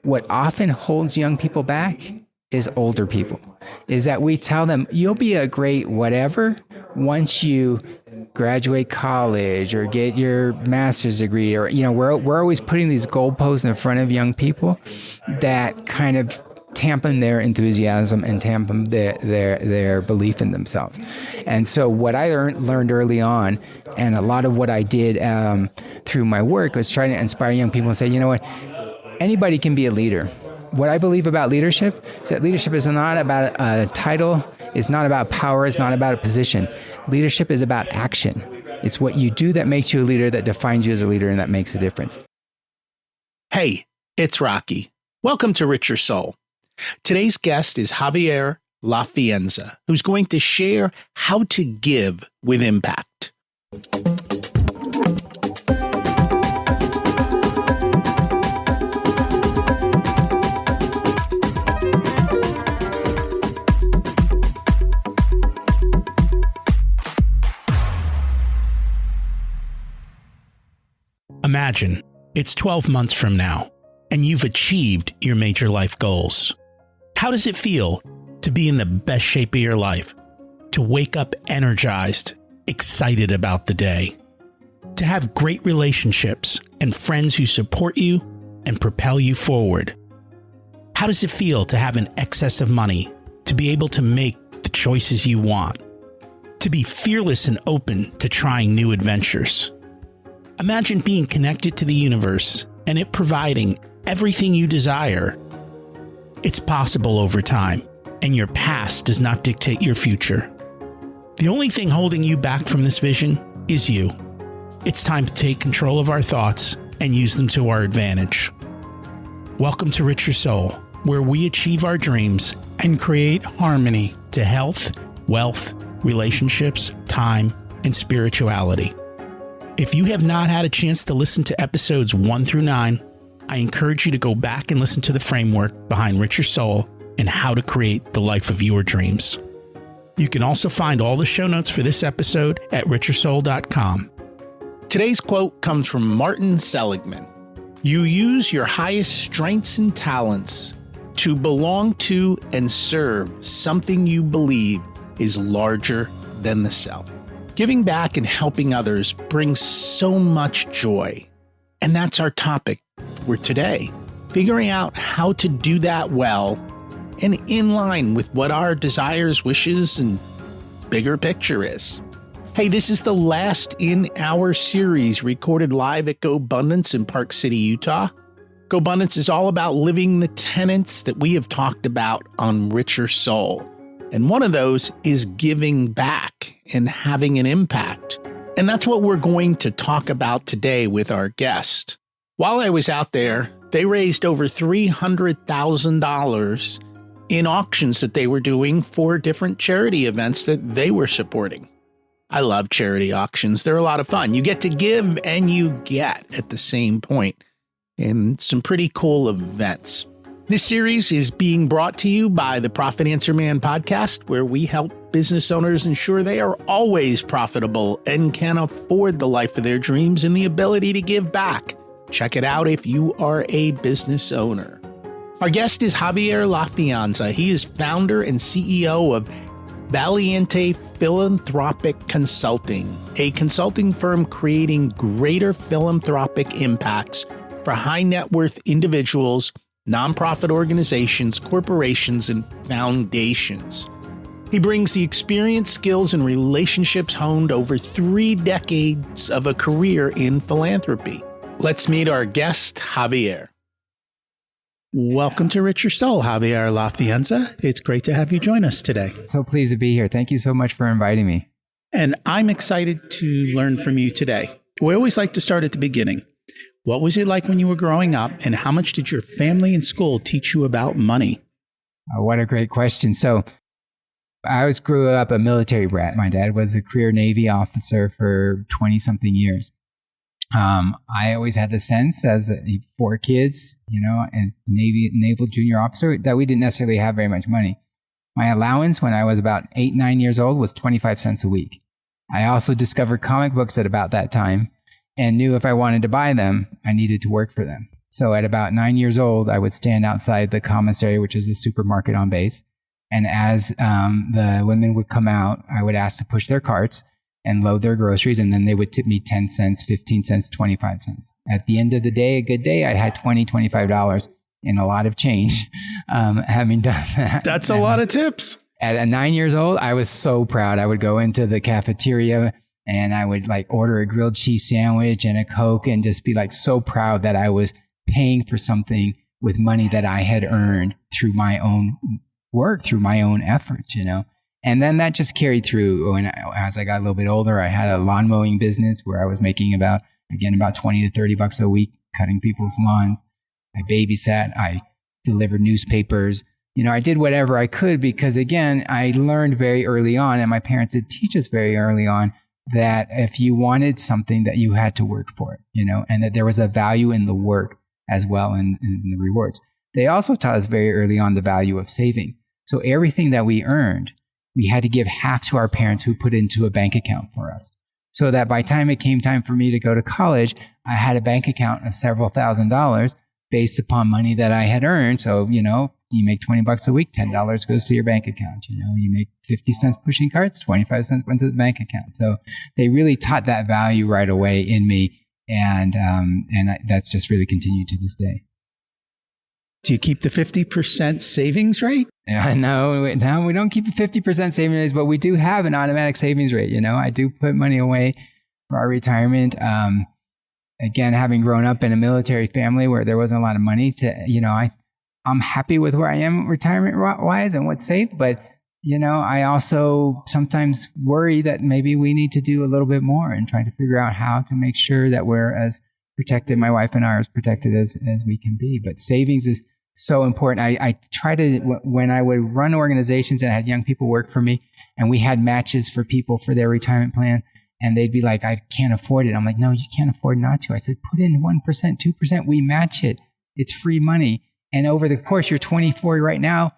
what often holds young people back is older people, is that we tell them, you'll be a great whatever once you graduate college or get your master's degree, or, we're always putting these goalposts in front of young people that kind of dampen their enthusiasm and dampen their belief in themselves. And so what I learned early on, and a lot of what I did through my work, was trying to inspire young people and say, you know what, anybody can be a leader. What I believe about leadership is that leadership is not about a title, it's not about power, it's not about a position. Leadership is about action. It's what you do that makes you a leader, that defines you as a leader, and that makes a difference. Hey, it's Rocky. Welcome to Richer Soul. Today's guest is Javier Fianza, who's going to share how to give with impact. Imagine it's 12 months from now, and you've achieved your major life goals. How does it feel to be in the best shape of your life? To wake up energized, excited about the day? To have great relationships and friends who support you and propel you forward? How does it feel to have an excess of money, to be able to make the choices you want? To be fearless and open to trying new adventures? Imagine being connected to the universe and it providing everything you desire. It's possible over time, and your past does not dictate your future. The only thing holding you back from this vision is you. It's time to take control of our thoughts and use them to our advantage. Welcome to Richer Soul, where we achieve our dreams and create harmony to health, wealth, relationships, time, and spirituality. If you have not had a chance to listen to episodes 1 through 9, I encourage you to go back and listen to the framework behind Richer Soul and how to create the life of your dreams. You can also find all the show notes for this episode at richersoul.com. Today's quote comes from Martin Seligman. You use your highest strengths and talents to belong to and serve something you believe is larger than the self. Giving back and helping others brings so much joy. And that's our topic for today. Figuring out how to do that well and in line with what our desires, wishes, and bigger picture is. Hey, this is the last in our series recorded live at GoBundance in Park City, Utah. GoBundance is all about living the tenets that we have talked about on Richer Soul. And one of those is giving back and having an impact. And that's what we're going to talk about today with our guest. While I was out there, they raised over $300,000 in auctions that they were doing for different charity events that they were supporting. I love charity auctions. They're a lot of fun. You get to give and you get at the same point in some pretty cool events. This series is being brought to you by the Profit Answer Man podcast, where we help business owners ensure they are always profitable and can afford the life of their dreams and the ability to give back. Check it out if you are a business owner. Our guest is Javier Fianza. He is founder and CEO of Valiente Philanthropic Consulting, a consulting firm creating greater philanthropic impacts for high net worth individuals, nonprofit organizations, corporations, and foundations. He brings the experience, skills, and relationships honed over 3 decades of a career in philanthropy. Let's meet our guest, Javier. Welcome to Richer Soul, Javier Fianza. It's great to have you join us today. So pleased to be here. Thank you so much for inviting me. And I'm excited to learn from you today. We always like to start at the beginning. What was it like when you were growing up, and how much did your family and school teach you about money? What a great question. So I grew up a military brat. My dad was a career Navy officer for 20-something years. I always had the sense as 4 kids, and naval junior officer, that we didn't necessarily have very much money. My allowance when I was about 8, 9 years old was 25 cents a week. I also discovered comic books at about that time and knew if I wanted to buy them, I needed to work for them. So at about 9 years old, I would stand outside the commissary, which is a supermarket on base. And as the women would come out, I would ask to push their carts and load their groceries. And then they would tip me 10 cents, 15 cents, 25 cents. At the end of the day, a good day, I had $25 and a lot of change having done that. That's a lot of tips. At 9 years old, I was so proud. I would go into the cafeteria and I would like order a grilled cheese sandwich and a Coke and just be like so proud that I was paying for something with money that I had earned through my own work, through my own efforts, you know. And then that just carried through. As I got a little bit older, I had a lawn mowing business where I was making about 20 to $30 a week cutting people's lawns. I babysat, I delivered newspapers. You know, I did whatever I could because, again, I learned very early on, and my parents did teach us very early on, that if you wanted something, that you had to work for it, you know, and that there was a value in the work as well in the rewards. They also taught us very early on the value of saving. So everything that we earned, we had to give half to our parents who put into a bank account for us. So that by the time it came time for me to go to college, I had a bank account of several $1,000s based upon money that I had earned. So, you know, you make $20 a week, $10 goes to your bank account. You know, you make 50 cents pushing carts, 25 cents went to the bank account. So they really taught that value right away in me. And that's just really continued to this day. Do you keep the 50% savings rate? Yeah, no, we don't keep the 50% savings rate, but we do have an automatic savings rate. You know, I do put money away for our retirement. Again, having grown up in a military family where there wasn't a lot of money I'm happy with where I am retirement wise and what's safe. But, you know, I also sometimes worry that maybe we need to do a little bit more and try to figure out how to make sure that we're as protected, my wife and I are as protected as we can be. But savings is so important. I try to, when I would run organizations and I had young people work for me and we had matches for people for their retirement plan, and they'd be like, I can't afford it. I'm like, no, you can't afford not to. I said, put in 1%, 2%, we match it. It's free money. And over the course, you're 24 right now,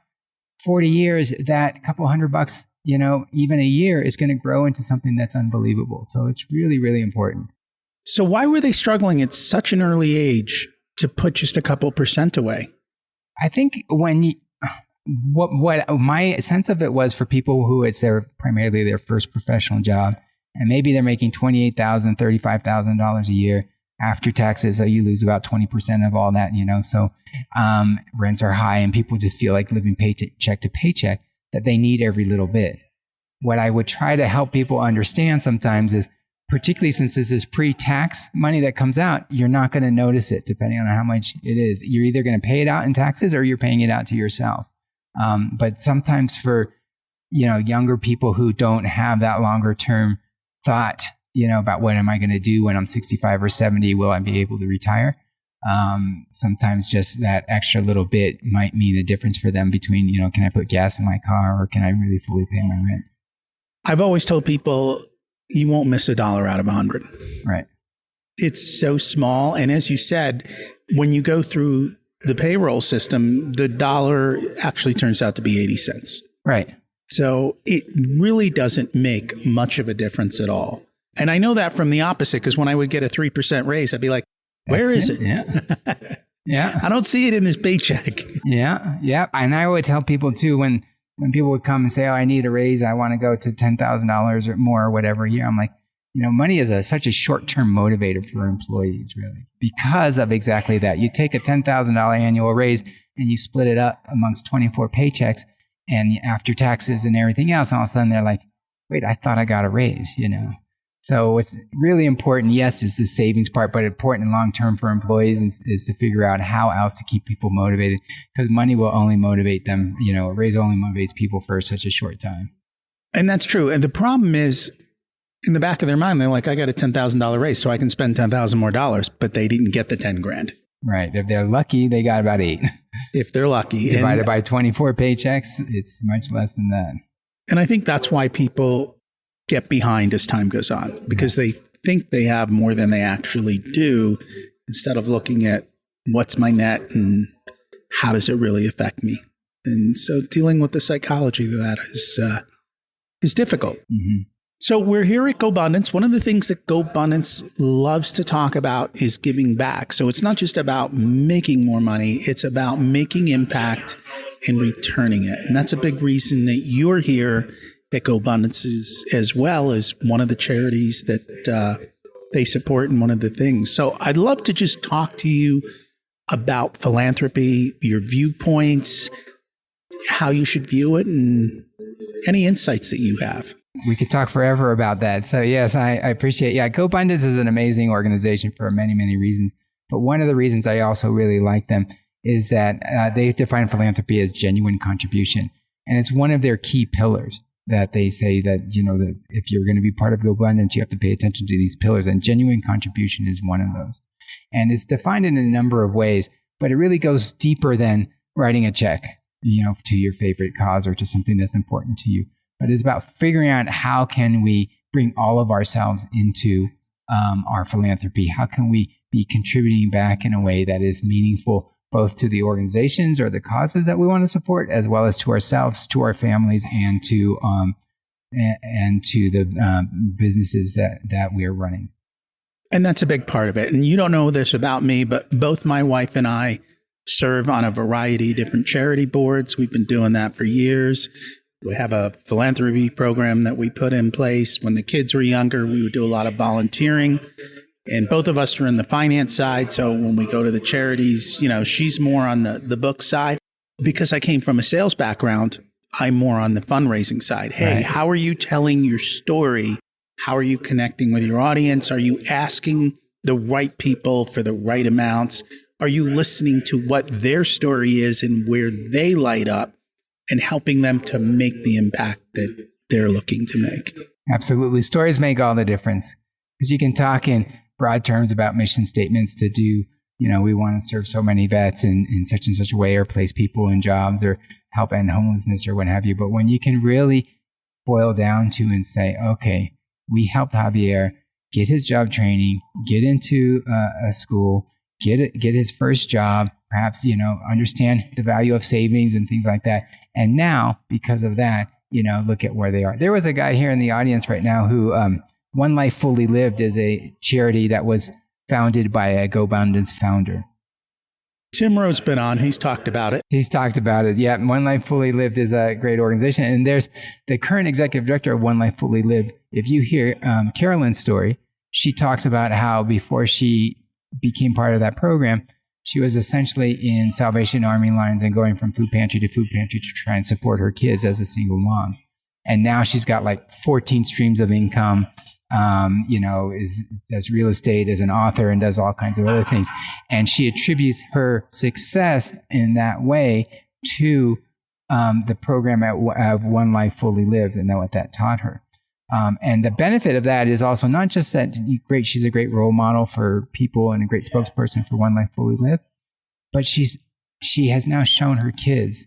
40 years, that couple $100, you know, even a year is going to grow into something that's unbelievable. So it's really, really important. So why were they struggling at such an early age to put just a couple percent away? I think what my sense of it was for people who it's primarily their first professional job, and maybe they're making $28,000, $35,000 a year after taxes. So you lose about 20% of all that, you know. So rents are high and people just feel like living paycheck to paycheck, that they need every little bit. What I would try to help people understand sometimes is, particularly since this is pre-tax money that comes out, you're not going to notice it depending on how much it is. You're either going to pay it out in taxes or you're paying it out to yourself. But sometimes for, you know, younger people who don't have that longer term thought, you know, about what am I going to do when I'm 65 or 70? Will I be able to retire? Sometimes just that extra little bit might mean a difference for them between, you know, can I put gas in my car or can I really fully pay my rent? I've always told people you won't miss $1 out of 100. Right. It's so small. And as you said, when you go through the payroll system, the dollar actually turns out to be 80 cents. Right. So it really doesn't make much of a difference at all. And I know that from the opposite, because when I would get a 3% raise, I'd be like, where is it? Yeah. Yeah. I don't see it in this paycheck. Yeah. Yeah. And I would tell people too, when people would come and say, oh, I need a raise, I want to go to $10,000 or more or whatever a year. I'm like, you know, money is such a short-term motivator for employees, really, because of exactly that. You take a $10,000 annual raise and you split it up amongst 24 paychecks and after taxes and everything else, all of a sudden they're like, wait, I thought I got a raise, you know. So what's really important, yes, is the savings part, but important in long-term for employees is to figure out how else to keep people motivated, because money will only motivate them. You know, a raise only motivates people for such a short time. And that's true. And the problem is, in the back of their mind, they're like, I got a $10,000 raise, so I can spend $10,000 more dollars, but they didn't get the 10 grand. Right. If they're lucky, they got about 8. If they're lucky. Divided by 24 paychecks, it's much less than that. And I think that's why people get behind as time goes on, because they think they have more than they actually do, instead of looking at what's my net and how does it really affect me. And so dealing with the psychology of that is difficult. Mm-hmm. So we're here at GoBundance. One of the things that GoBundance loves to talk about is giving back. So it's not just about making more money. It's about making impact and returning it. And that's a big reason that you're here at GoBundance as well as one of the charities that they support and one of the things. So I'd love to just talk to you about philanthropy, your viewpoints, how you should view it, and any insights that you have. We could talk forever about that. So yes, I appreciate. Yeah, GoBundance is an amazing organization for many, many reasons. But one of the reasons I also really like them is that they define philanthropy as genuine contribution, and it's one of their key pillars. That they say that that if you're going to be part of GoBundance, you have to pay attention to these pillars, and genuine contribution is one of those. And it's defined in a number of ways, but it really goes deeper than writing a check, to your favorite cause or to something that's important to you. But it's about figuring out how can we bring all of ourselves into our philanthropy. How can we be contributing back in a way that is meaningful, both to the organizations or the causes that we want to support, as well as to ourselves, to our families, and to the businesses that we are running. And that's a big part of it. And you don't know this about me, but both my wife and I serve on a variety of different charity boards. We've been doing that for years. We have a philanthropy program that we put in place. When the kids were younger, we would do a lot of volunteering. And both of us are in the finance side. So when we go to the charities, she's more on the book side. Because I came from a sales background, I'm more on the fundraising side. Hey, right. How are you telling your story? How are you connecting with your audience? Are you asking the right people for the right amounts? Are you listening to what their story is and where they light up and helping them to make the impact that they're looking to make? Absolutely. Stories make all the difference, because you can talk in broad terms about mission statements to do, we want to serve so many vets in such and such a way, or place people in jobs, or help end homelessness, or what have you. But when you can really boil down to and say, okay, we helped Javier get his job training, get into a school, get his first job, perhaps, understand the value of savings and things like that. And now, because of that, look at where they are. There was a guy here in the audience right now who, One Life Fully Lived is a charity that was founded by a GoBundance founder. Tim Rowe's been on. He's talked about it. Yeah. One Life Fully Lived is a great organization. And there's the current executive director of One Life Fully Lived. If you hear Carolyn's story, she talks about how before she became part of that program, she was essentially in Salvation Army lines and going from food pantry to try and support her kids as a single mom. And now she's got like 14 streams of income, does real estate as an author and does all kinds of other things. And she attributes her success in that way to the program of One Life Fully Lived and what that taught her. And the benefit of that is also not just that she's a great role model for people and a great spokesperson for One Life Fully Lived, but she has now shown her kids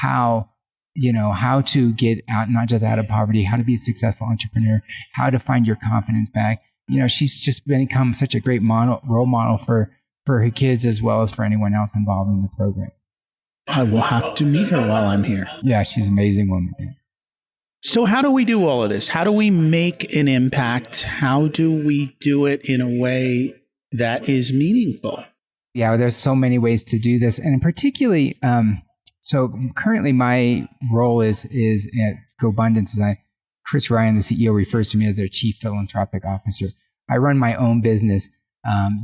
how to get out, not just out of poverty, how to be a successful entrepreneur, how to find your confidence back. She's just become such a great role model for her kids as well as for anyone else involved in the program. I will have to meet her while I'm here. Yeah, she's an amazing woman. So how do we do all of this? How do we make an impact? How do we do it in a way that is meaningful? Yeah, there's so many ways to do this. And particularly, so currently my role is at GoBundance. Chris Ryan, the CEO, refers to me as their chief philanthropic officer. I run my own business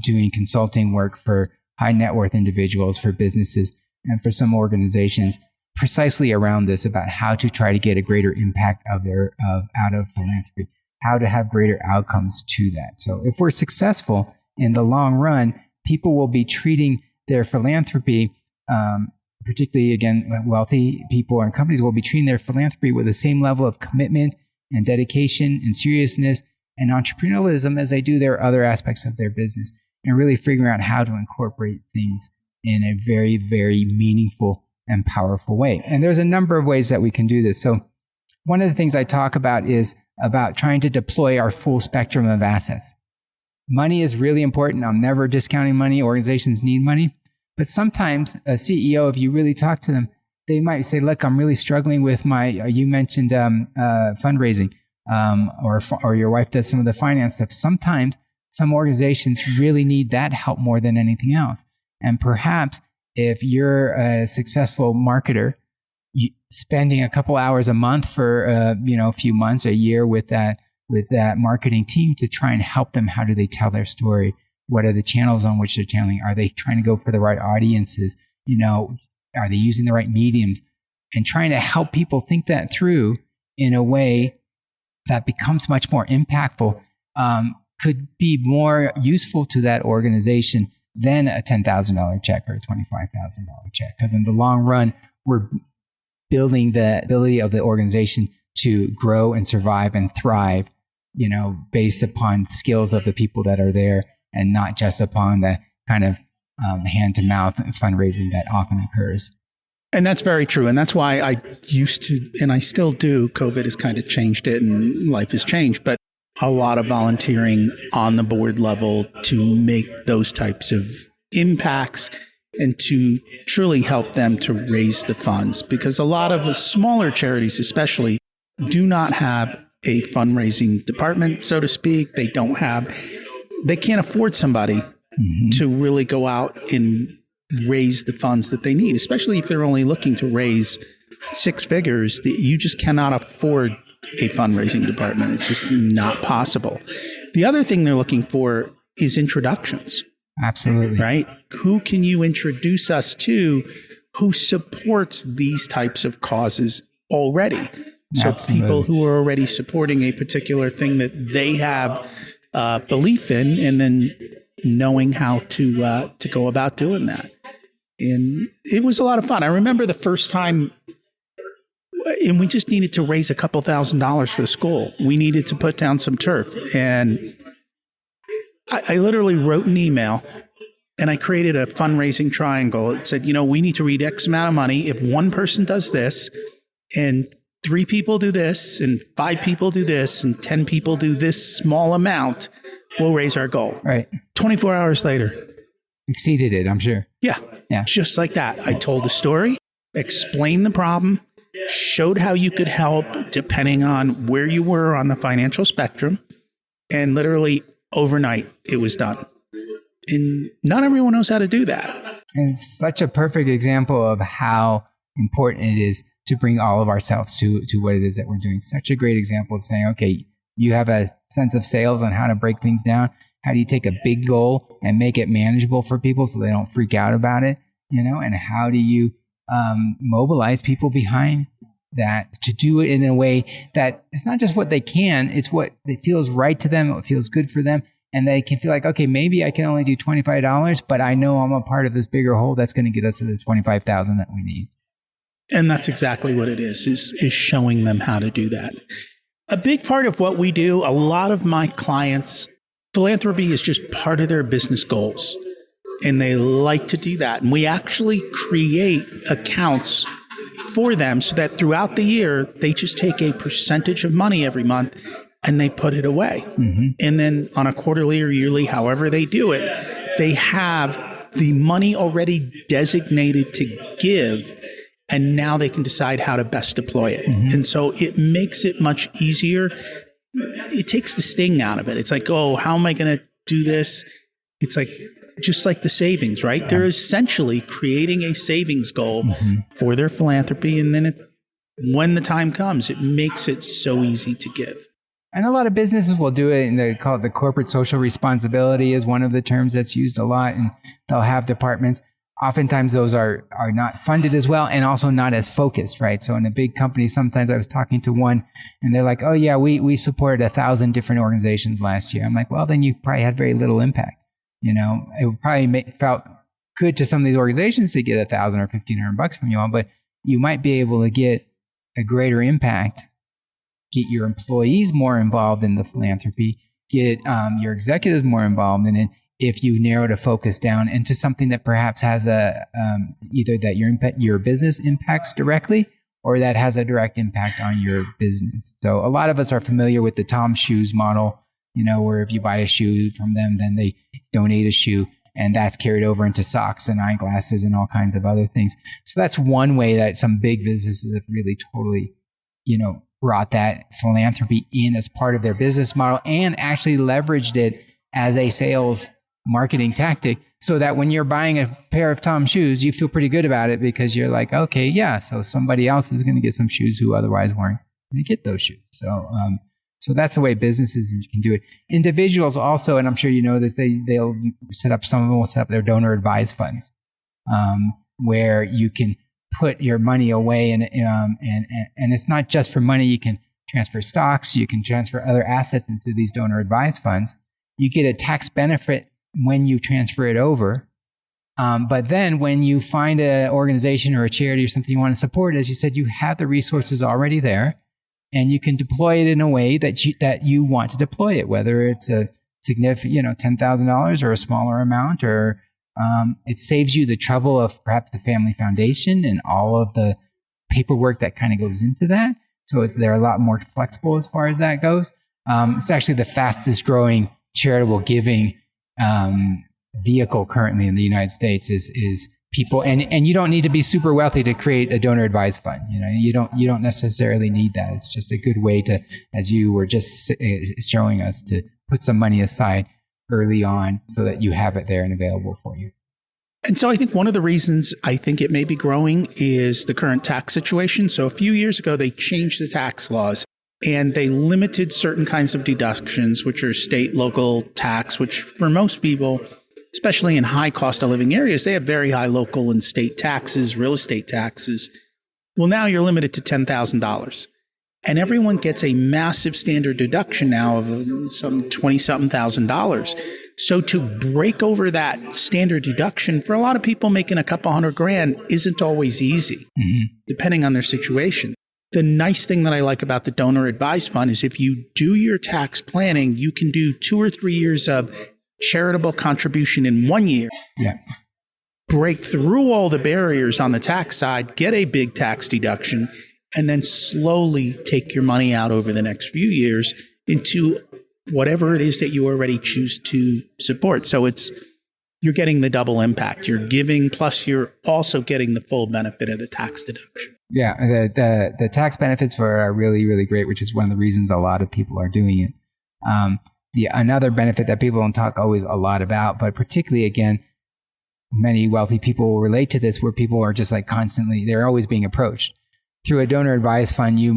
doing consulting work for high net worth individuals, for businesses, and for some organizations, precisely around this, about how to try to get a greater impact out of philanthropy, how to have greater outcomes to that. So if we're successful in the long run, people will be treating their philanthropy, particularly, again, wealthy people and companies will be treating their philanthropy with the same level of commitment and dedication and seriousness and entrepreneurialism as they do their other aspects of their business, and really figuring out how to incorporate things in a very, very meaningful and powerful way. And there's a number of ways that we can do this. So one of the things I talk about is about trying to deploy our full spectrum of assets. Money is really important. I'm never discounting money. Organizations need money. But sometimes a CEO, if you really talk to them, they might say, look, I'm really struggling with you mentioned fundraising. or your wife does some of the finance stuff. Sometimes some organizations really need that help more than anything else. And perhaps if you're a successful marketer, spending a couple hours a month for a few months, a year with that marketing team to try and help them. How do they tell their story? What are the channels on which they're channeling? Are they trying to go for the right audiences? Are they using the right mediums? And trying to help people think that through in a way that becomes much more impactful, could be more useful to that organization than a $10,000 check or a $25,000 check. Because in the long run, we're building the ability of the organization to grow and survive and thrive, based upon skills of the people that are there and not just upon the kind of hand-to-mouth fundraising that often occurs. And that's very true. And that's why I used to, and I still do, COVID has kind of changed it and life has changed, but a lot of volunteering on the board level to make those types of impacts and to truly help them to raise the funds. Because a lot of the smaller charities especially do not have a fundraising department, so to speak. They can't afford somebody to really go out and raise the funds that they need, especially if they're only looking to raise six figures. You just cannot afford a fundraising department. It's just not possible. The other thing they're looking for is introductions. Absolutely. Right? Who can you introduce us to who supports these types of causes already? So Absolutely. People who are already supporting a particular thing that they have belief in, and then knowing how to go about doing that. And it was a lot of fun. I remember the first time, and we just needed to raise a couple $1,000s for the school. We needed to put down some turf. And I literally wrote an email and I created a fundraising triangle. It said, we need to read X amount of money. If one person does this and 3 people do this and 5 people do this and 10 people do this small amount, we'll raise our goal. Right. 24 hours later. Exceeded it, I'm sure. Yeah. Just like that. I told the story, explained the problem, showed how you could help depending on where you were on the financial spectrum, and literally overnight it was done. And not everyone knows how to do that. And it's such a perfect example of how important it is to bring all of ourselves to what it is that we're doing. Such a great example of saying, okay, you have a sense of sales on how to break things down. How do you take a big goal and make it manageable for people so they don't freak out about it? And how do you mobilize people behind that to do it in a way that it's not just what they can, it's what it feels right to them, what feels good for them. And they can feel like, okay, maybe I can only do $25, but I know I'm a part of this bigger whole that's going to get us to the $25,000 that we need. And that's exactly what it is showing them how to do that. A big part of what we do, a lot of my clients, philanthropy is just part of their business goals. And they like to do that. And we actually create accounts for them so that throughout the year, they just take a percentage of money every month and they put it away. And then on a quarterly or yearly, however they do it, they have the money already designated to give. And now they can decide how to best deploy it. And so it makes it much easier. It takes the sting out of it. It's like, oh, how am I going to do this? It's like, just like the savings, right? They're essentially creating a savings goal for their philanthropy. And then when the time comes, it makes it so easy to give. And a lot of businesses will do it, and they call it the corporate social responsibility is one of the terms that's used a lot. And they'll have departments. Oftentimes those are not funded as well and also not as focused, right? So in a big company, sometimes I was talking to one and they're like, oh yeah, we supported 1,000 different organizations last year. I'm like, well, then you probably had very little impact. It would probably felt good to some of these organizations to get $1,000 or $1,500 from you all, but you might be able to get a greater impact, get your employees more involved in the philanthropy, get your executives more involved in it, if you narrow the focus down into something that perhaps has either that your business impacts directly or that has a direct impact on your business. So a lot of us are familiar with the Tom Shoes model, where if you buy a shoe from them, then they donate a shoe, and that's carried over into socks and eyeglasses and all kinds of other things. So that's one way that some big businesses have really totally, brought that philanthropy in as part of their business model and actually leveraged it as a sales marketing tactic, so that when you're buying a pair of Tom shoes, you feel pretty good about it because you're like, okay, yeah, so somebody else is going to get some shoes who otherwise weren't going to get those shoes. So that's the way businesses can do it. Individuals also, and I'm sure you know that they'll set up, some of them will set up their donor advised funds, where you can put your money away, and it's not just for money. You can transfer stocks, you can transfer other assets into these donor advised funds. You get a tax benefit when you transfer it over. But then when you find an organization or a charity or something you want to support, as you said, you have the resources already there, and you can deploy it in a way that you want to deploy it, whether it's a significant, $10,000 or a smaller amount, or it saves you the trouble of perhaps the family foundation and all of the paperwork that kind of goes into that. So they're a lot more flexible as far as that goes. It's actually the fastest growing charitable giving vehicle currently in the United States is people, and you don't need to be super wealthy to create a donor advised fund. You don't necessarily need that. It's just a good way to, as you were just showing us, to put some money aside early on so that you have it there and available for you. And so I think one of the reasons I think it may be growing is the current tax situation. So a few years ago, they changed the tax laws and they limited certain kinds of deductions, which are state, local tax, which for most people, especially in high cost of living areas, they have very high local and state taxes, real estate taxes. Well, now you're limited to $10,000. And everyone gets a massive standard deduction now of some $20-something thousand. So to break over that standard deduction for a lot of people making a couple $100,000 isn't always easy, depending on their situation. The nice thing that I like about the donor advised fund is if you do your tax planning, you can do 2 or 3 years of charitable contribution in 1 year. Yeah. Break through all the barriers on the tax side, get a big tax deduction, and then slowly take your money out over the next few years into whatever it is that you already choose to support. So you're getting the double impact. You're giving, plus you're also getting the full benefit of the tax deduction. Yeah, the tax benefits are really, really great, which is one of the reasons a lot of people are doing it. Another benefit that people don't talk always a lot about, but particularly, again, many wealthy people will relate to this, where people are just like constantly, they're always being approached. Through a donor advised fund, you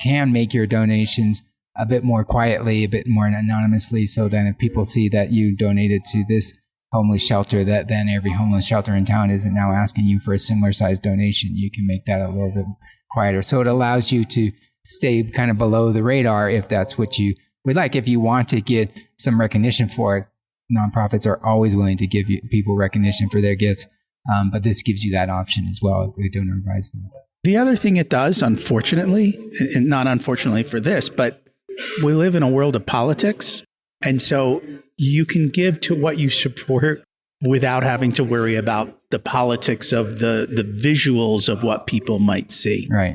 can make your donations a bit more quietly, a bit more anonymously, so then if people see that you donated to this homeless shelter, that then every homeless shelter in town isn't now asking you for a similar sized donation. You can make that a little bit quieter. So it allows you to stay kind of below the radar if that's what you would like. If you want to get some recognition for it, nonprofits are always willing to give people recognition for their gifts. But this gives you that option as well, the donor advised fund. The other thing it does, unfortunately, and not unfortunately for this, but we live in a world of politics. And so you can give to what you support without having to worry about the politics of the visuals of what people might see. Right.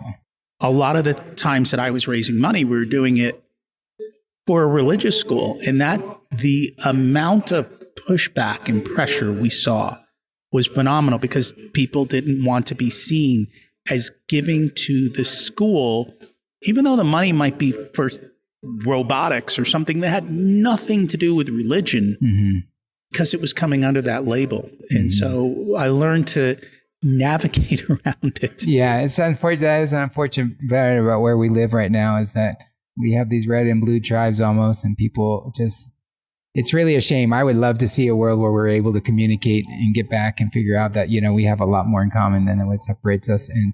A lot of the times that I was raising money, we were doing it for a religious school. And that the amount of pushback and pressure we saw was phenomenal, because people didn't want to be seen as giving to the school, even though the money might be for robotics or something that had nothing to do with religion, because it was coming under that label. And so I learned to navigate around it. Yeah, it's unfortunate. That is an unfortunate part about where we live right now, is that we have these red and blue tribes almost, and people just, it's really a shame. I would love to see a world where we're able to communicate and get back and figure out that, we have a lot more in common than what separates us. And,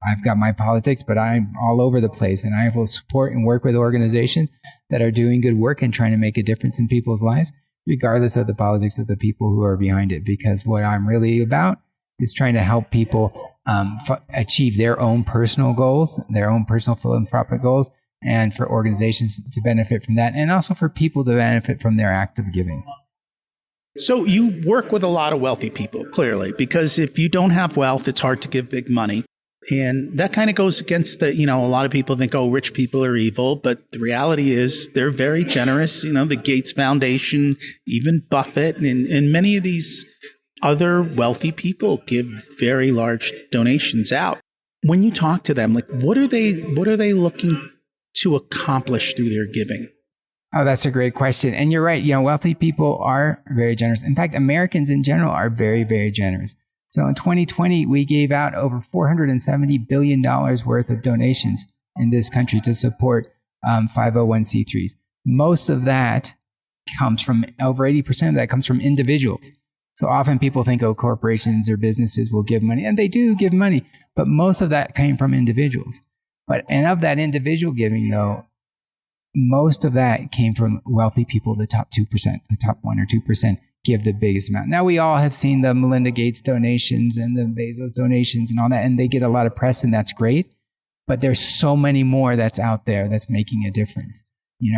I've got my politics, but I'm all over the place, and I will support and work with organizations that are doing good work and trying to make a difference in people's lives, regardless of the politics of the people who are behind it. Because what I'm really about is trying to help people achieve their own personal goals, their own personal philanthropic goals, and for organizations to benefit from that, and also for people to benefit from their act of giving. So you work with a lot of wealthy people, clearly, because if you don't have wealth, it's hard to give big money. And that kind of goes against a lot of people think, oh, rich people are evil. But the reality is they're very generous. The Gates Foundation, even Buffett, and many of these other wealthy people give very large donations out. when you talk to them, like what are they looking to accomplish through their giving? Oh, that's a great question. And you're right. Wealthy people are very generous. In fact, Americans in general are very, very generous. So in 2020, we gave out over $470 billion worth of donations in this country to support 501c3s. Most of that comes from, over 80% of that comes from individuals. So often people think, oh, corporations or businesses will give money, and they do give money, but most of that came from individuals. And of that individual giving, though, most of that came from wealthy people, the top 2%, the top 1 or 2% give the biggest amount. Now, we all have seen the Melinda Gates donations and the Bezos donations and all that, and they get a lot of press, and that's great. But there's so many more that's out there that's making a difference.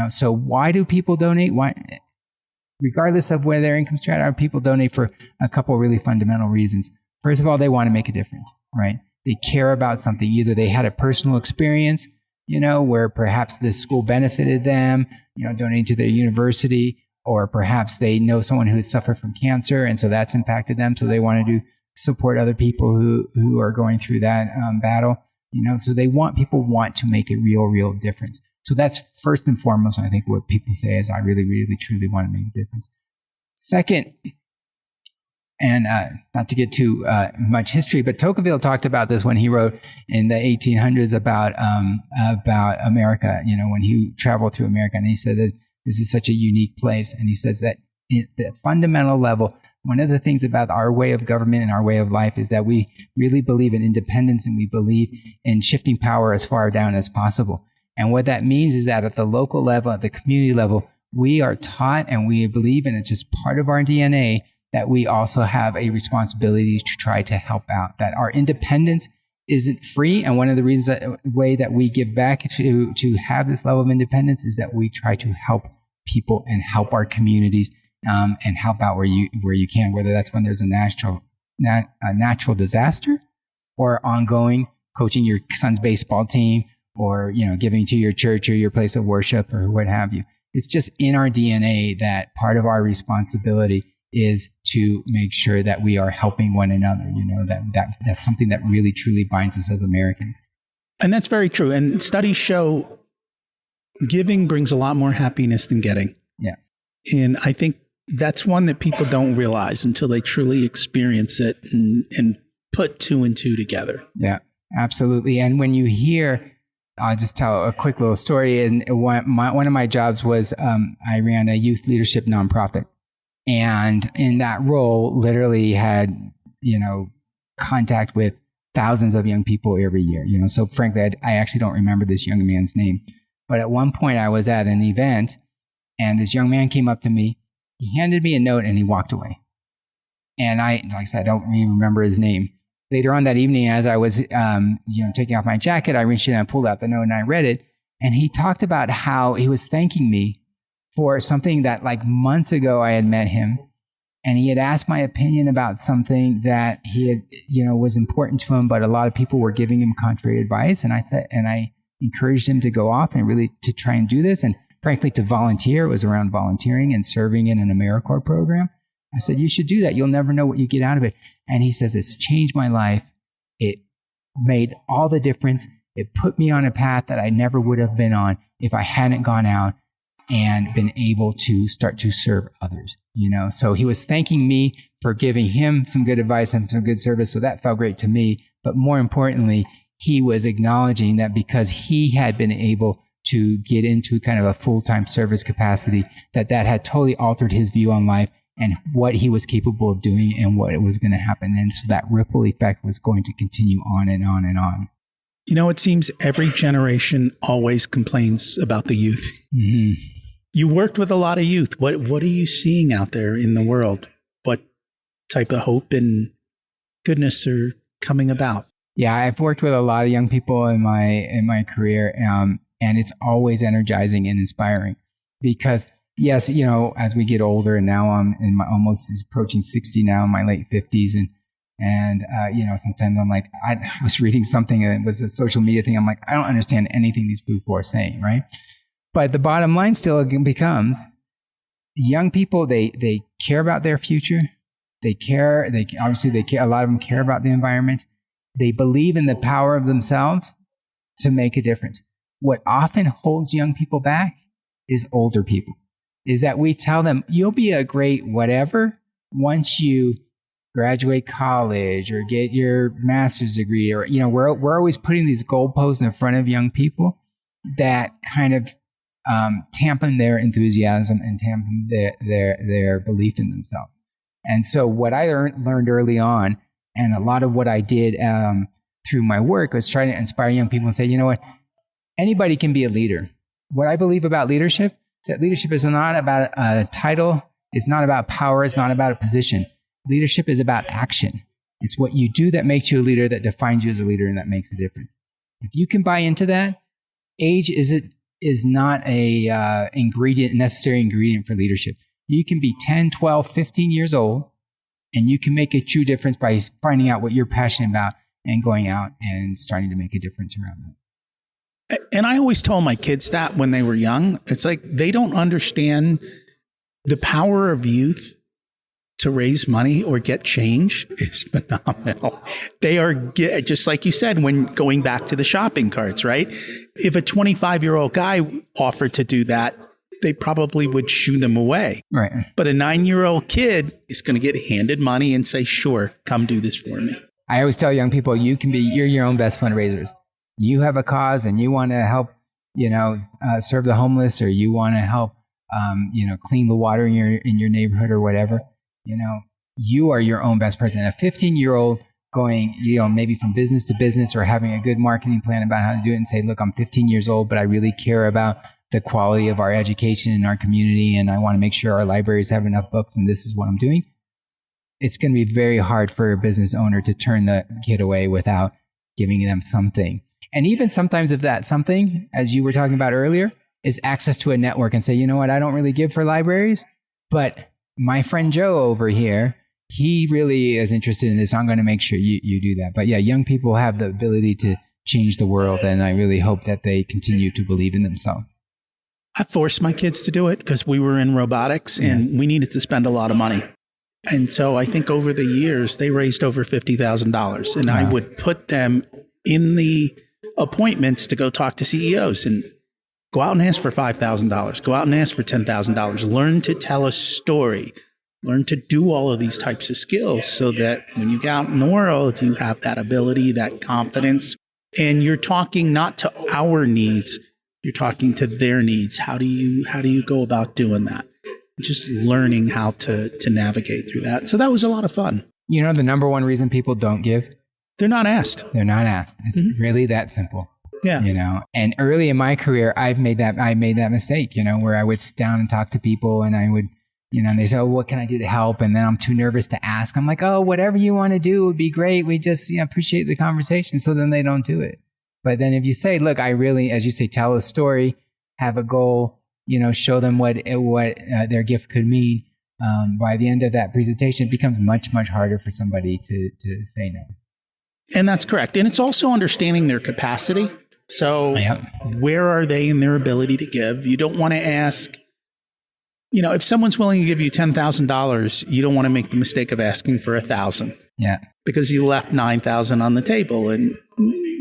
So why do people donate? Why, regardless of where their income strategy, people donate for a couple of really fundamental reasons. First of all, they want to make a difference, right? They care about something. Either they had a personal experience, where perhaps this school benefited them, donating to their university, or perhaps they know someone who has suffered from cancer, and so that's impacted them. So they want to support other people who are going through that battle. So people want to make a real difference. So that's first and foremost, I think, what people say is, I really, really, truly want to make a difference. Second, and not to get too much history, but Tocqueville talked about this when he wrote in the 1800s about America, when he traveled through America, and he said that this is such a unique place. And he says that at the fundamental level, one of the things about our way of government and our way of life is that we really believe in independence, and we believe in shifting power as far down as possible. And what that means is that at the local level, at the community level, we are taught, and we believe, and it's just part of our DNA, that we also have a responsibility to try to help out, that our independence isn't free. And one of the reasons, way that we give back to have this level of independence is that we try to help people and help our communities, and help out where you can, whether that's when there's a natural disaster, or ongoing coaching your son's baseball team, or giving to your church or your place of worship or what have you. It's just in our DNA that part of our responsibility is to make sure that we are helping one another. That's something that really truly binds us as Americans. And that's very true. And studies show giving brings a lot more happiness than getting. Yeah. And I think that's one that people don't realize until they truly experience it and put two and two together. Yeah, absolutely. And when you hear, I'll just tell a quick little story. And one of my jobs was I ran a youth leadership nonprofit. And in that role, literally had, contact with thousands of young people every year. So frankly, I actually don't remember this young man's name. But at one point I was at an event, and this young man came up to me. He handed me a note and he walked away. And like I said, I don't even remember his name. Later on that evening, as I was, taking off my jacket, I reached in and I pulled out the note and I read it. And he talked about how he was thanking me for something that, like, months ago I had met him, and he had asked my opinion about something that he had, was important to him, but a lot of people were giving him contrary advice. And I encouraged him to go off and really to try and do this. And frankly, to volunteer. It was around volunteering and serving in an AmeriCorps program. I said, you should do that. You'll never know what you get out of it. And he says, it's changed my life. It made all the difference. It put me on a path that I never would have been on if I hadn't gone out and been able to start to serve others. So he was thanking me for giving him some good advice and some good service. So that felt great to me. But more importantly, he was acknowledging that because he had been able to get into kind of a full-time service capacity, that had totally altered his view on life and what he was capable of doing and what was going to happen. And so that ripple effect was going to continue on and on and on. It seems every generation always complains about the youth. Mm-hmm. You worked with a lot of youth. What are you seeing out there in the world? What type of hope and goodness are coming about? Yeah, I've worked with a lot of young people in my career, and it's always energizing and inspiring because, yes, as we get older, and now I'm almost approaching 60 now, in my late 50s, and sometimes I'm like, I was reading something and it was a social media thing. I'm like, I don't understand anything these people are saying, right? But the bottom line still becomes young people, they care about their future. They care. A lot of them care about the environment. They believe in the power of themselves to make a difference. What often holds young people back is older people, is that we tell them, you'll be a great whatever once you graduate college or get your master's degree, or, we're always putting these goalposts in front of young people that kind of dampen their enthusiasm and dampen their belief in themselves. And so what I learned early on, and a lot of what I did through my work, was trying to inspire young people and say, you know what, anybody can be a leader. What I believe about leadership is that leadership is not about a title, it's not about power, it's not about a position. Leadership is about action. It's what you do that makes you a leader, that defines you as a leader, and that makes a difference. If you can buy into that, age is not a necessary ingredient for leadership. You can be 10, 12, 15 years old, and you can make a true difference by finding out what you're passionate about and going out and starting to make a difference around that. And I always told my kids that when they were young. It's like they don't understand the power of youth to raise money or get change is phenomenal. They are, just like you said, when going back to the shopping carts, right? If a 25-year-old guy offered to do that, they probably would shoo them away. Right. But a 9-year-old kid is going to get handed money and say, sure, come do this for me. I always tell young people, you're your own best fundraisers. You have a cause and you want to help, serve the homeless, or you want to help, clean the water in your neighborhood or whatever. You are your own best person. A 15-year-old going, maybe from business to business, or having a good marketing plan about how to do it, and say, look, I'm 15 years old, but I really care about the quality of our education in our community, and I want to make sure our libraries have enough books, and this is what I'm doing. It's going to be very hard for a business owner to turn the kid away without giving them something. And even sometimes if that something, as you were talking about earlier, is access to a network, and say, you know what, I don't really give for libraries, but my friend Joe over here, he really is interested in this. I'm going to make sure you do that. But yeah, young people have the ability to change the world, and I really hope that they continue to believe in themselves. I forced my kids to do it because we were in robotics and we needed to spend a lot of money. And so I think over the years, they raised over $50,000. And I would put them in the appointments to go talk to CEOs and go out and ask for $5,000. Go out and ask for $10,000. Learn to tell a story. Learn to do all of these types of skills so that when you get out in the world, you have that ability, that confidence. And you're talking not to our needs, you're talking to their needs. How do you go about doing that? Just learning how to navigate through that. So that was a lot of fun. The number one reason people don't give? They're not asked. They're not asked. It's really that simple. Yeah. And early in my career, I made that mistake, where I would sit down and talk to people, and I would, and they say, oh, what can I do to help? And then I'm too nervous to ask. I'm like, oh, whatever you want to do would be great. We just appreciate the conversation. So then they don't do it. But then if you say, look, I really, as you say, tell a story, have a goal, show them what their gift could mean. By the end of that presentation, it becomes much, much harder for somebody to say no. And that's correct. And it's also understanding their capacity. So where are they in their ability to give? You don't want to ask, if someone's willing to give you $10,000, you don't want to make the mistake of asking for $1,000. Yeah. Because you left $9,000 on the table. And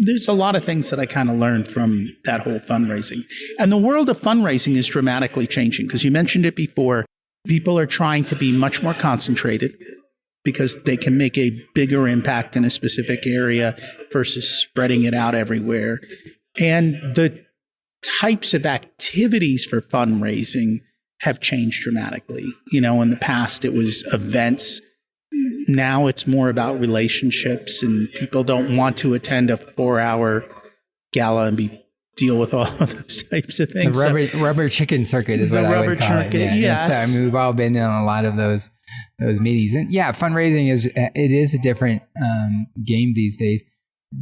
there's a lot of things that I kind of learned from that whole fundraising. And the world of fundraising is dramatically changing because you mentioned it before. People are trying to be much more concentrated because they can make a bigger impact in a specific area versus spreading it out everywhere. And the types of activities for fundraising have changed dramatically. In the past, it was events. Now it's more about relationships, and people don't want to attend a 4-hour gala and deal with all of those types of things. The rubber chicken circuit is what I would call it. Yes. So, we've all been in a lot of those meetings. And fundraising is a different game these days.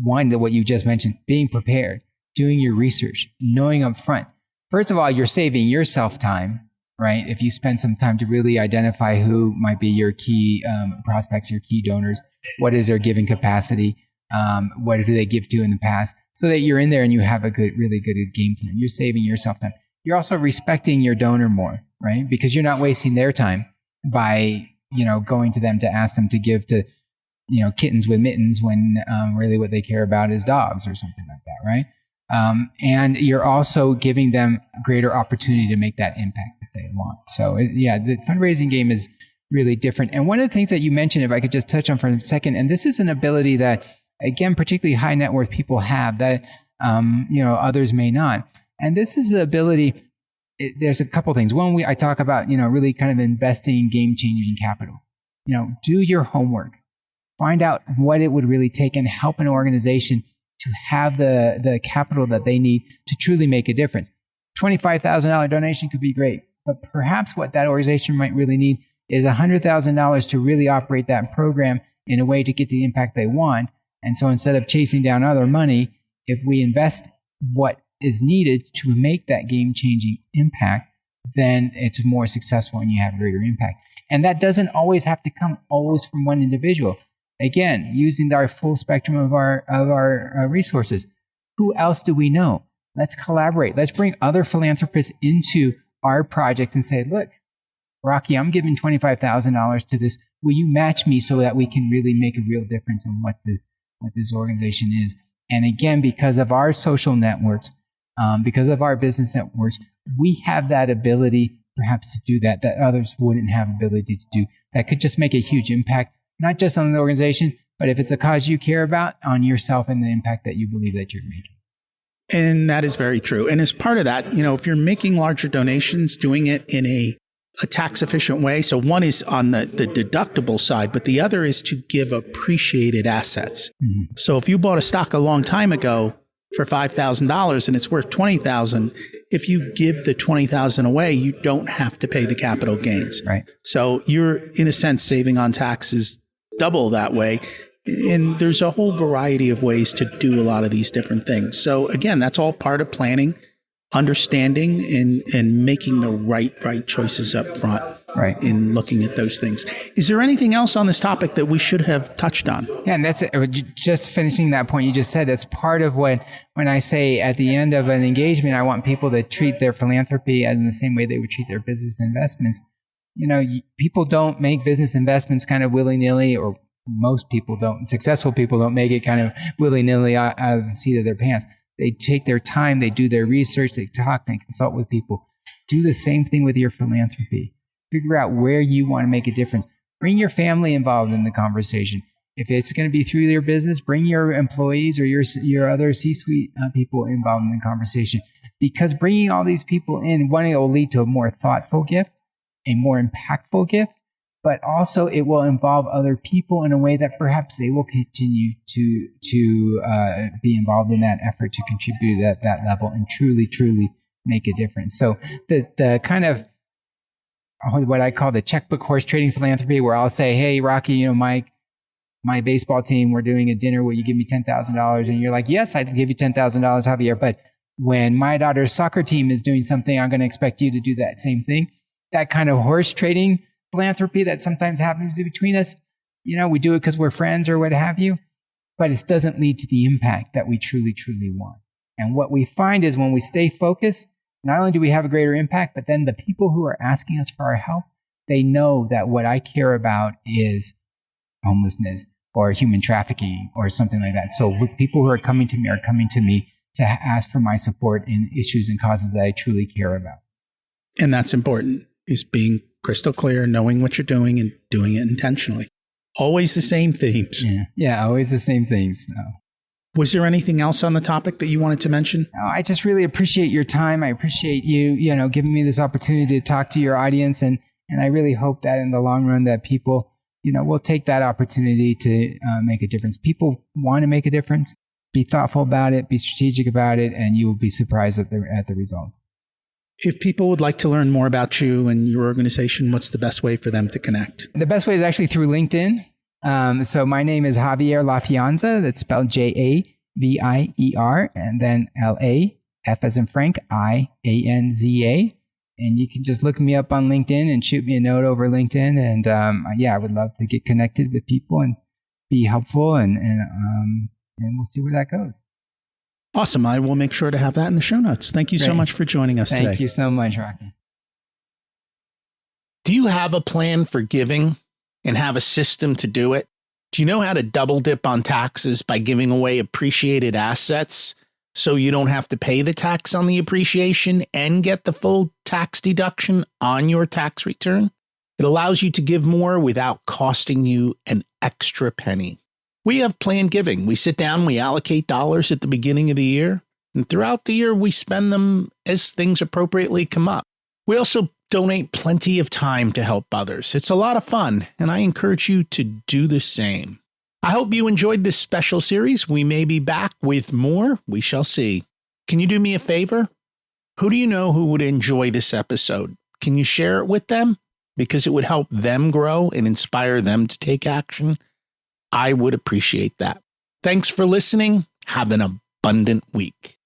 One, what you just mentioned, being prepared, doing your research, knowing up front. First of all, you're saving yourself time. Right? If you spend some time to really identify who might be your key prospects, your key donors, what is their giving capacity, what do they give to in the past, so that you're in there and you have a really good game plan. You're saving yourself time. You're also respecting your donor more, right? Because you're not wasting their time by, going to them to ask them to give to kittens with mittens when really what they care about is dogs or something like that, right? And you're also giving them greater opportunity to make that impact that they want. So the fundraising game is really different. And one of the things that you mentioned, if I could just touch on for a second, and this is an ability that, again, particularly high net worth people have that, others may not. And this is the ability, there's a couple things. One, I talk about, really kind of investing in game-changing capital. Do your homework. Find out what it would really take and help an organization to have the capital that they need to truly make a difference. $25,000 donation could be great, but perhaps what that organization might really need is $100,000 to really operate that program in a way to get the impact they want. And so instead of chasing down other money, if we invest what is needed to make that game-changing impact, then it's more successful and you have greater impact. And that doesn't always have to come always from one individual. Again, using our full spectrum of our resources. Who else do we know? Let's collaborate. Let's bring other philanthropists into our project and say, look, Rocky, I'm giving $25,000 to this. Will you match me so that we can really make a real difference in what this organization is? And again, because of our social networks, because of our business networks, we have that ability perhaps to do that others wouldn't have ability to do. That could just make a huge impact, not just on the organization, but if it's a cause you care about, on yourself and the impact that you believe that you're making. And that is very true. And as part of that, if you're making larger donations, doing it in a tax efficient way. So one is on the deductible side, but the other is to give appreciated assets. Mm-hmm. So if you bought a stock a long time ago for $5,000 and it's worth $20,000, if you give the $20,000 away, you don't have to pay the capital gains. Right. So you're in a sense saving on taxes double that way. And there's a whole variety of ways to do a lot of these different things. So again, that's all part of planning, understanding, and making the right choices up front. Right. In looking at those things. Is there anything else on this topic that we should have touched on? Yeah, and that's it. Just finishing that point you just said. That's part of when I say at the end of an engagement, I want people to treat their philanthropy as in the same way they would treat their business investments. People don't make business investments kind of willy-nilly, or most people don't. Successful people don't make it kind of willy-nilly out of the seat of their pants. They take their time, they do their research, they talk, they consult with people. Do the same thing with your philanthropy. Figure out where you want to make a difference. Bring your family involved in the conversation. If it's going to be through your business, bring your employees or your other C-suite people involved in the conversation. Because bringing all these people in, one, it will lead to a more thoughtful gift, a more impactful gift, but also it will involve other people in a way that perhaps they will continue to be involved in that effort to contribute at that level and truly make a difference. So the kind of what I call the checkbook horse trading philanthropy, where I'll say, hey, Rocky, my baseball team, we're doing a dinner. Will you give me $10,000? And you're like, yes, I'd give you $10,000, Javier. But when my daughter's soccer team is doing something, I'm going to expect you to do that same thing. That kind of horse trading philanthropy that sometimes happens between us, we do it because we're friends or what have you, but it doesn't lead to the impact that we truly want. And what we find is when we stay focused, not only do we have a greater impact, but then the people who are asking us for our help, they know that what I care about is homelessness or human trafficking or something like that. So with people who are coming to me to ask for my support in issues and causes that I truly care about. And that's important, is being crystal clear, knowing what you're doing and doing it intentionally. Always the same themes. Yeah, always the same things. No. Was there anything else on the topic that you wanted to mention? No, I just really appreciate your time. I appreciate you, giving me this opportunity to talk to your audience. And I really hope that in the long run that people, will take that opportunity to make a difference. People want to make a difference. Be thoughtful about it, be strategic about it, and you will be surprised at the results. If people would like to learn more about you and your organization, what's the best way for them to connect? The best way is actually through LinkedIn. So my name is Javier La Fianza. That's spelled Javier, and then LA, F as in Frank, IANZA. And you can just look me up on LinkedIn and shoot me a note over LinkedIn. And I would love to get connected with people and be helpful, and we'll see where that goes. Awesome. I will make sure to have that in the show notes. Thank you so much for joining us today. Thank you so much, Rocky. Do you have a plan for giving and have a system to do it? Do you know how to double dip on taxes by giving away appreciated assets so you don't have to pay the tax on the appreciation and get the full tax deduction on your tax return? It allows you to give more without costing you an extra penny. We have planned giving. We sit down, we allocate dollars at the beginning of the year, and throughout the year, we spend them as things appropriately come up. We also donate plenty of time to help others. It's a lot of fun, and I encourage you to do the same. I hope you enjoyed this special series. We may be back with more. We shall see. Can you do me a favor? Who do you know who would enjoy this episode? Can you share it with them? Because it would help them grow and inspire them to take action. I would appreciate that. Thanks for listening. Have an abundant week.